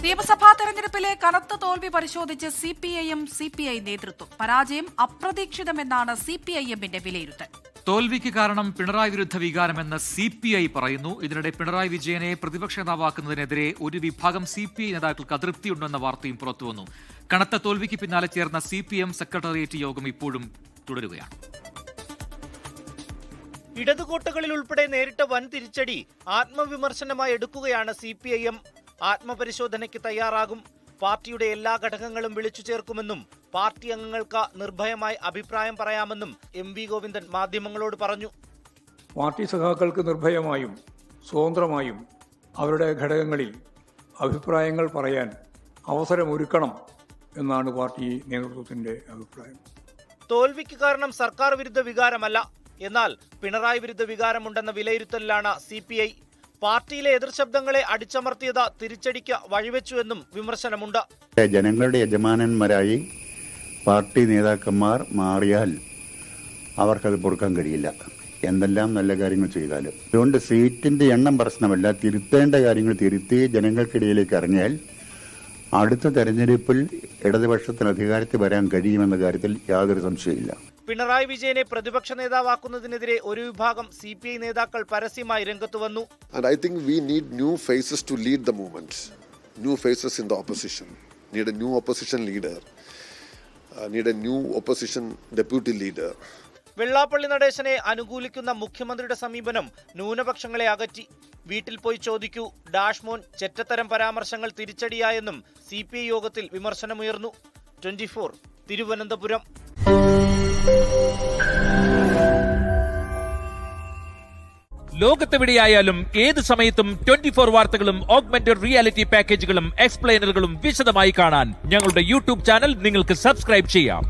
നിയമസഭാ തെരഞ്ഞെടുപ്പിലെ കനത്ത തോൽവി പരിശോധിച്ച് സിപിഐഎം സിപിഐ നേതൃത്വം. പരാജയം അപ്രതീക്ഷിതമെന്നാണ് സിപിഐഎമ്മിന്റെ വിലയിരുത്തൽ. തോൽവിക്ക് കാരണം പിണറായി വിരുദ്ധ വികാരമെന്ന് സിപിഐ പറയുന്നു. ഇതിനിടെ പിണറായി വിജയനെ പ്രതിപക്ഷ നേതാവാക്കുന്നതിനെതിരെ ഒരു വിഭാഗം സിപിഐ നേതാക്കൾക്ക് അതൃപ്തിയുണ്ടെന്ന വാർത്തയും പുറത്തുവന്നു. കനത്ത തോൽവിക്ക് പിന്നാലെ ചേർന്ന സിപിഎം സെക്രട്ടേറിയറ്റ് യോഗം ഇപ്പോഴും തുടരുകയാണ്. ഇടതുകോട്ടകളിൽ ഉൾപ്പെടെ നേരിട്ട വൻ തിരിച്ചടി ആത്മവിമർശനമായി എടുക്കുകയാണ് സിപിഐഎം. ആത്മപരിശോധനയ്ക്ക് തയ്യാറാകും. പാർട്ടിയുടെ എല്ലാ ഘടകങ്ങളും വിളിച്ചു ചേർക്കുമെന്നും പാർട്ടി അംഗങ്ങൾക്ക് നിർഭയമായി അഭിപ്രായം പറയാമെന്നും എം.വി. ഗോവിന്ദൻ മാധ്യമങ്ങളോട് പറഞ്ഞു. പാർട്ടി സഖാക്കൾക്ക് നിർഭയമായും സ്വതന്ത്രമായും അവരുടെ ഘടകങ്ങളിൽ അഭിപ്രായങ്ങൾ പറയാൻ അവസരമൊരുക്കണം എന്നാണ് പാർട്ടി നേതൃത്വത്തിന്റെ അഭിപ്രായം. തോൽവിക്ക് കാരണം സർക്കാർ വിരുദ്ധ വികാരമല്ല, എന്നാൽ പിണറായി വിരുദ്ധ വികാരമുണ്ടെന്ന വിലയിരുത്തലിലാണ് സിപിഐ. പാർട്ടിയിലെ എതിർശബ്ദങ്ങളെ അടിച്ചമർത്തിയത് തിരിച്ചടിക്ക് വഴിവെച്ചുവെന്നും വിമർശനമുണ്ട്. ജനങ്ങളുടെ യജമാനന്മാരായി പാർട്ടി നേതാക്കന്മാർ മാറിയാൽ അവർക്കത് പൊറുക്കാൻ കഴിയില്ല, എന്തെല്ലാം നല്ല കാര്യങ്ങൾ ചെയ്താലും. അതുകൊണ്ട് സീറ്റിന്റെ എണ്ണം പ്രശ്നമല്ല, തിരുത്തേണ്ട കാര്യങ്ങൾ തിരുത്തി ജനങ്ങൾക്കിടയിലേക്ക് ഇറങ്ങിയാൽ അടുത്ത തെരഞ്ഞെടുപ്പിൽ ഇടതുപക്ഷത്തിന് അധികാരത്തിൽ വരാൻ കഴിയുമെന്ന കാര്യത്തിൽ യാതൊരു സംശയമില്ല. പിണറായി വിജയനെ പ്രതിപക്ഷ നേതാവാക്കുന്നതിനെതിരെ ഒരു വിഭാഗം സിപിഐ നേതാക്കൾ പരസ്യമായി രംഗത്തു വന്നു. And I think we need new faces to lead the movement. New faces in the opposition. Need a new opposition leader. Need a new opposition deputy leader. Vellappally നടേശനെ അനുകൂലിക്കുന്ന മുഖ്യമന്ത്രിയുടെ സമീപനം ന്യൂനപക്ഷങ്ങളെ അകറ്റി. വീട്ടിൽ പോയി ചോദിക്കൂ, ഡാഷ്മോൻ ചെറ്റത്തരം പരാമർശങ്ങൾ തിരിച്ചടിയായെന്നും സിപിഐ യോഗത്തിൽ വിമർശനമുയർന്നു. 24 തിരുവനന്തപുരം. ലോകത്തെവിടെയായാലും ഏത് സമയത്തും 24 വാർത്തകളും ഓഗ്മെന്റഡ് റിയാലിറ്റി പാക്കേജുകളും എക്സ്പ്ലെയിനറുകളും വിശദമായി കാണാൻ ഞങ്ങളുടെ യൂട്യൂബ് ചാനൽ നിങ്ങൾക്ക് സബ്സ്ക്രൈബ് ചെയ്യാം.